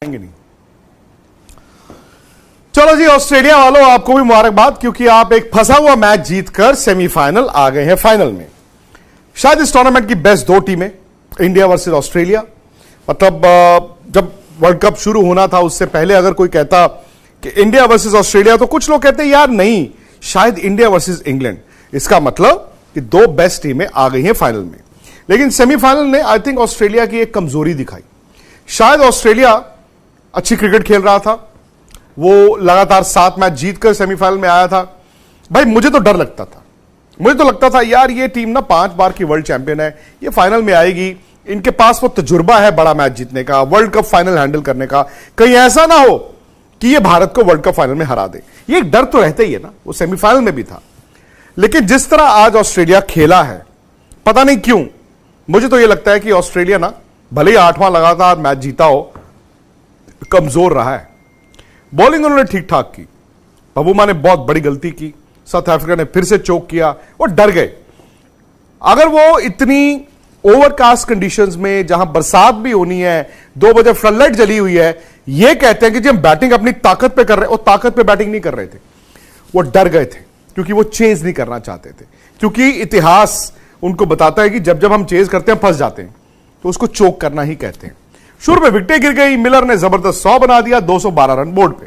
नहीं। चलो जी ऑस्ट्रेलिया वालों, आपको भी मुबारकबाद, क्योंकि आप एक फंसा हुआ मैच जीतकर सेमीफाइनल आ गए हैं फाइनल में। शायद इस टूर्नामेंट की बेस्ट दो टीमें, इंडिया वर्सेस ऑस्ट्रेलिया। मतलब जब वर्ल्ड कप शुरू होना था उससे पहले अगर कोई कहता कि इंडिया वर्सेस ऑस्ट्रेलिया, तो कुछ लोग कहते यार नहीं, शायद इंडिया वर्सेस इंग्लैंड। इसका मतलब कि दो बेस्ट टीमें आ गई हैं फाइनल में। लेकिन सेमीफाइनल ने आई थिंक ऑस्ट्रेलिया की एक कमजोरी दिखाई। शायद ऑस्ट्रेलिया अच्छी क्रिकेट खेल रहा था, वो लगातार 7 मैच जीतकर सेमीफाइनल में आया था। भाई मुझे तो डर लगता था, मुझे तो लगता था यार ये टीम ना 5 बार की वर्ल्ड चैंपियन है, ये फाइनल में आएगी, इनके पास वो तजुर्बा है बड़ा मैच जीतने का, वर्ल्ड कप फाइनल हैंडल करने का। कहीं ऐसा ना हो कि ये भारत को वर्ल्ड कप फाइनल में हरा दे, ये एक डर तो रहता ही है ना। वो सेमीफाइनल में भी था। लेकिन जिस तरह आज ऑस्ट्रेलिया खेला है, पता नहीं क्यों मुझे तो ये लगता है कि ऑस्ट्रेलिया ना भले ही 8वां लगातार मैच जीता हो, कमजोर रहा है। बॉलिंग उन्होंने ठीक ठाक की, पबूमा ने बहुत बड़ी गलती की, साउथ अफ्रीका ने फिर से चोक किया, वो डर गए। अगर वो इतनी ओवरकास्ट कंडीशंस में, जहां बरसात भी होनी है, 2 बजे फ्लड लाइट जली हुई है, ये कहते हैं कि जी हम बैटिंग अपनी ताकत पे कर रहे हैं, वो ताकत पे बैटिंग नहीं कर रहे थे, वो डर गए थे, क्योंकि वो चेज नहीं करना चाहते थे। क्योंकि इतिहास उनको बताता है कि जब जब हम चेज करते हैं फंस जाते हैं, तो उसको चोक करना ही कहते हैं। शुरू में विकेटें गिर गई, मिलर ने जबरदस्त 100 बना दिया, 212 रन बोर्ड पे।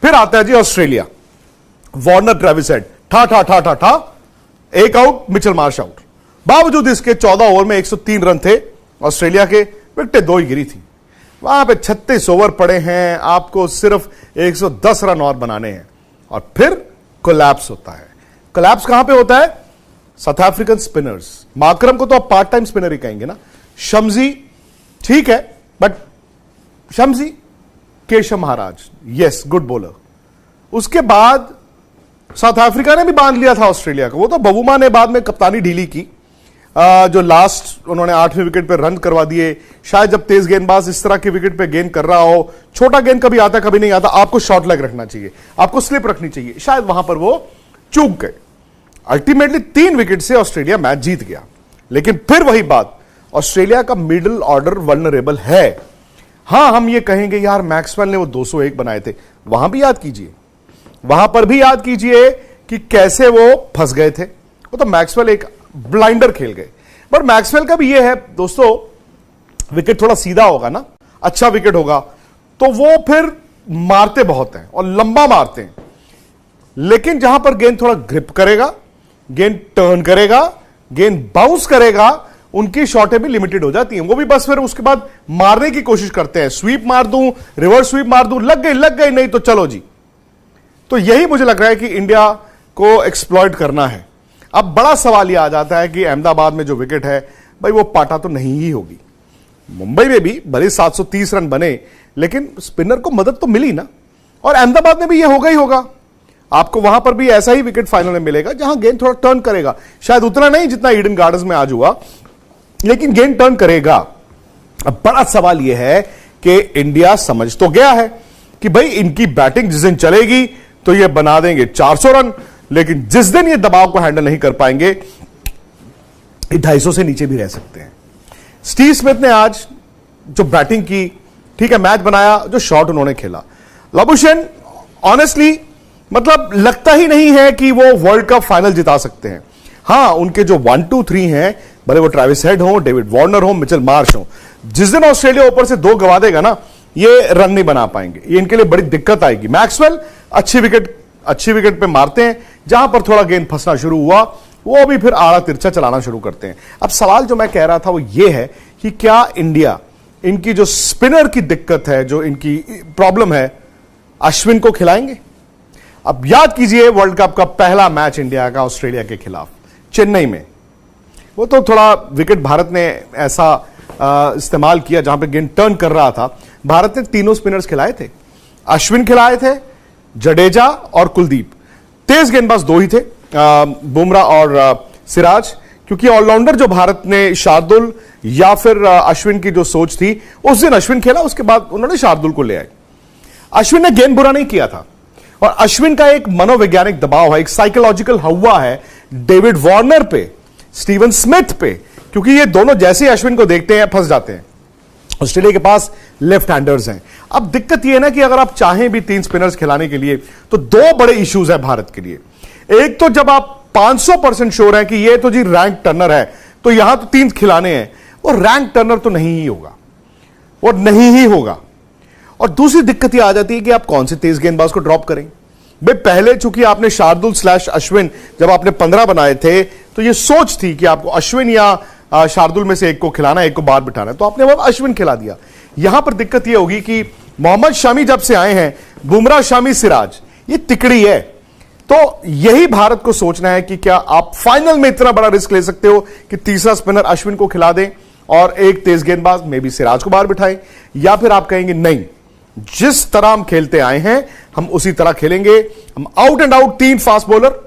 फिर आता है जी ऑस्ट्रेलिया, वार्नर ट्रेविस हेड, ठा ठा ठा ठा ठा, एक आउट, मिचेल मार्श आउट। बावजूद इसके 14 ओवर में 103 रन थे ऑस्ट्रेलिया के, विकेटें 2 ही गिरी थी। वहां पे 36 ओवर पड़े हैं, आपको सिर्फ 110 रन और बनाने हैं, और फिर कोलैप्स होता है। कोलैप्स कहां पे होता है? South African spinners. माकरम को तो आप पार्ट टाइम स्पिनर ही कहेंगे ना, शम्सी ठीक है, but Shamsi, Keshav Maharaj, yes good bowler. उसके बाद साउथ अफ्रीका ने भी बांध लिया था ऑस्ट्रेलिया को। वो तो बबूमा ने बाद में कप्तानी ढीली की, जो लास्ट उन्होंने 8वें विकेट पर रन करवा दिए। शायद जब तेज गेंदबाज इस तरह के विकेट पे गेंद कर रहा हो, छोटा गेंद कभी आता कभी नहीं आता, आपको शॉर्ट लेग रखना चाहिए, आपको स्लिप रखनी चाहिए, शायद वहां पर वो चूक गए। अल्टीमेटली 3 विकेट से ऑस्ट्रेलिया मैच जीत गया। लेकिन फिर वही बात, ऑस्ट्रेलिया का मिडिल ऑर्डर वल्नरेबल है। हां, हम ये कहेंगे यार मैक्सवेल ने वो 201 बनाए थे, वहां भी याद कीजिए, वहां पर भी याद कीजिए कि कैसे वो फंस गए थे। वो तो मैक्सवेल एक ब्लाइंडर खेल गए। बट मैक्सवेल का भी ये है दोस्तों, विकेट थोड़ा सीधा होगा ना, अच्छा विकेट होगा, तो वो फिर मारते बहुत हैं और लंबा मारते हैं। लेकिन जहां पर गेंद थोड़ा ग्रिप करेगा, गेंद टर्न करेगा, गेंद बाउंस करेगा, उनकी शॉटें भी लिमिटेड हो जाती हैं। वो भी बस फिर उसके बाद मारने की कोशिश करते हैं, स्वीप मार दूं, रिवर्स स्वीप मार दूं, लग गई नहीं तो चलो जी। तो यही मुझे लग रहा है कि इंडिया को एक्सप्लॉइट करना है। अब बड़ा सवाल यह आ जाता है कि अहमदाबाद में जो विकेट है, भाई वो पाटा तो नहीं ही होगी। मुंबई में भी भले 730 रन बने, लेकिन स्पिनर को मदद तो मिली ना, और अहमदाबाद में भी ये होगा ही होगा। आपको वहां पर भी ऐसा ही विकेट फाइनल में मिलेगा, जहां गेंद थोड़ा टर्न करेगा, शायद उतना नहीं जितना ईडन गार्डन्स में आज हुआ, लेकिन गेंद टर्न करेगा। अब बड़ा सवाल यह है कि इंडिया समझ तो गया है कि भाई इनकी बैटिंग जिस दिन चलेगी तो ये बना देंगे 400 रन, लेकिन जिस दिन ये दबाव को हैंडल नहीं कर पाएंगे, 250 से नीचे भी रह सकते हैं। स्टीव स्मिथ ने आज जो बैटिंग की, ठीक है, मैच बनाया, जो शॉट उन्होंने खेला, लाबुशेन ऑनेस्टली मतलब लगता ही नहीं है कि वो वर्ल्ड कप फाइनल जिता सकते हैं। हां, उनके जो 1, 2, 3 हैं, भले वो ट्रेविस हेड हो, डेविड वार्नर हो, मिचेल मार्श हो, जिस दिन ऑस्ट्रेलिया ऊपर से 2 गवा देगा ना, ये रन नहीं बना पाएंगे, ये इनके लिए बड़ी दिक्कत आएगी। मैक्सवेल अच्छी विकेट पे मारते हैं, जहां पर थोड़ा गेंद फंसना शुरू हुआ, वो भी फिर आड़ा तिरछा चलाना शुरू करते हैं। अब सवाल जो मैं कह रहा था वो ये है कि क्या इंडिया, इनकी जो स्पिनर की दिक्कत है, जो इनकी प्रॉब्लम है, अश्विन को खिलाएंगे? अब याद कीजिए वर्ल्ड कप का पहला मैच इंडिया का ऑस्ट्रेलिया के खिलाफ चेन्नई में, वो तो थोड़ा विकेट भारत ने ऐसा इस्तेमाल किया जहां पे गेंद टर्न कर रहा था। भारत ने 3 स्पिनर्स खिलाए थे, अश्विन खिलाए थे, जडेजा और कुलदीप। तेज गेंदबाज 2 ही थे, बुमराह और सिराज, क्योंकि ऑलराउंडर जो भारत ने शार्दुल या फिर अश्विन की जो सोच थी, उस दिन अश्विन खेला, उसके बाद उन्होंने शार्दुल को ले आए। अश्विन ने गेंद बुरा नहीं किया था, और अश्विन का एक मनोवैज्ञानिक दबाव है, एक साइकोलॉजिकल हवा है डेविड वार्नर पे, स्टीवन स्मिथ पे, क्योंकि ये दोनों जैसे ही अश्विन को देखते हैं फंस जाते हैं। ऑस्ट्रेलिया के पास लेफ्ट हैंडर्स हैं। अब दिक्कत यह है ना कि अगर आप चाहें भी 3 स्पिनर्स खिलाने के लिए तो 2 बड़े इश्यूज है भारत के लिए। एक तो जब आप 500% श्योर हैं कि ये तो जी रैंक टर्नर है तो यहां तो 3 खिलाने हैं, वो रैंक टर्नर तो नहीं ही होगा, और नहीं ही होगा। और दूसरी दिक्कत यह आ जाती है कि आप कौन से तेज गेंदबाज को ड्रॉप करें। भाई पहले चूंकि आपने शार्दुल / अश्विन जब आपने 15 बनाए थे तो यह सोच थी कि आपको अश्विन या शार्दुल में से एक को खिलाना, एक को बाहर बिठाना, तो आपने अब अश्विन खिला दिया। यहां पर दिक्कत यह होगी कि मोहम्मद शमी जब से आए हैं, बुमराह, शमी, सिराज, ये तिकड़ी है। तो यही भारत को सोचना है कि क्या आप फाइनल में इतना बड़ा रिस्क ले सकते हो कि तीसरा स्पिनर अश्विन को खिला दें और एक तेज गेंदबाज मे बी सिराज को बाहर बिठाएं, या फिर आप कहेंगे नहीं, जिस तरह हम खेलते आए हैं हम उसी तरह खेलेंगे, हम out and out 3 fast bowler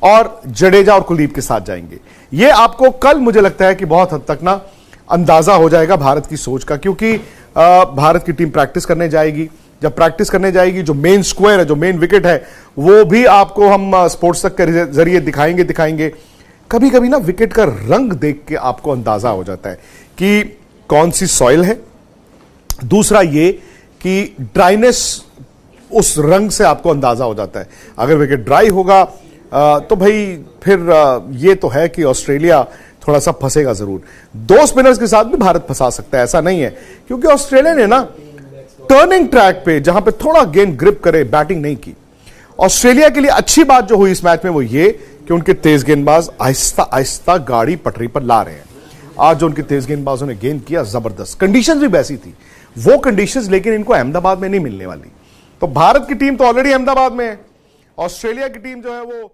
और जडेजा और कुलदीप के साथ जाएंगे। यह आपको कल मुझे लगता है कि बहुत हद तक ना अंदाजा हो जाएगा भारत की सोच का, क्योंकि भारत की टीम प्रैक्टिस करने जाएगी। जब प्रैक्टिस करने जाएगी, जो मेन स्क्वायर है, जो मेन विकेट है, वो भी आपको हम स्पोर्ट्स तक के जरिए दिखाएंगे। कभी कभी ना विकेट का रंग देख के आपको अंदाजा हो जाता है कि कौन सी सॉइल है। दूसरा ये कि ड्राइनेस, उस रंग से आपको अंदाजा हो जाता है। अगर विकेट ड्राई होगा तो भाई फिर ये तो है कि ऑस्ट्रेलिया थोड़ा सा फंसेगा जरूर। 2 स्पिनर्स के साथ भी भारत फंसा सकता है, ऐसा नहीं है, क्योंकि ऑस्ट्रेलिया ने ना टर्निंग ट्रैक पे जहां पे थोड़ा गेंद ग्रिप करे बैटिंग नहीं की। ऑस्ट्रेलिया के लिए अच्छी बात जो हुई इस मैच में वो ये कि उनके तेज गेंदबाज आहिस्ता आहिस्ता गाड़ी पटरी पर ला रहे हैं। आज जो उनके तेज गेंदबाजों ने गेंद किया, जबरदस्त। कंडीशंस भी वैसी थी, वो कंडीशंस लेकिन इनको अहमदाबाद में नहीं मिलने वाली। तो भारत की टीम तो ऑलरेडी अहमदाबाद में है, ऑस्ट्रेलिया की टीम जो है वो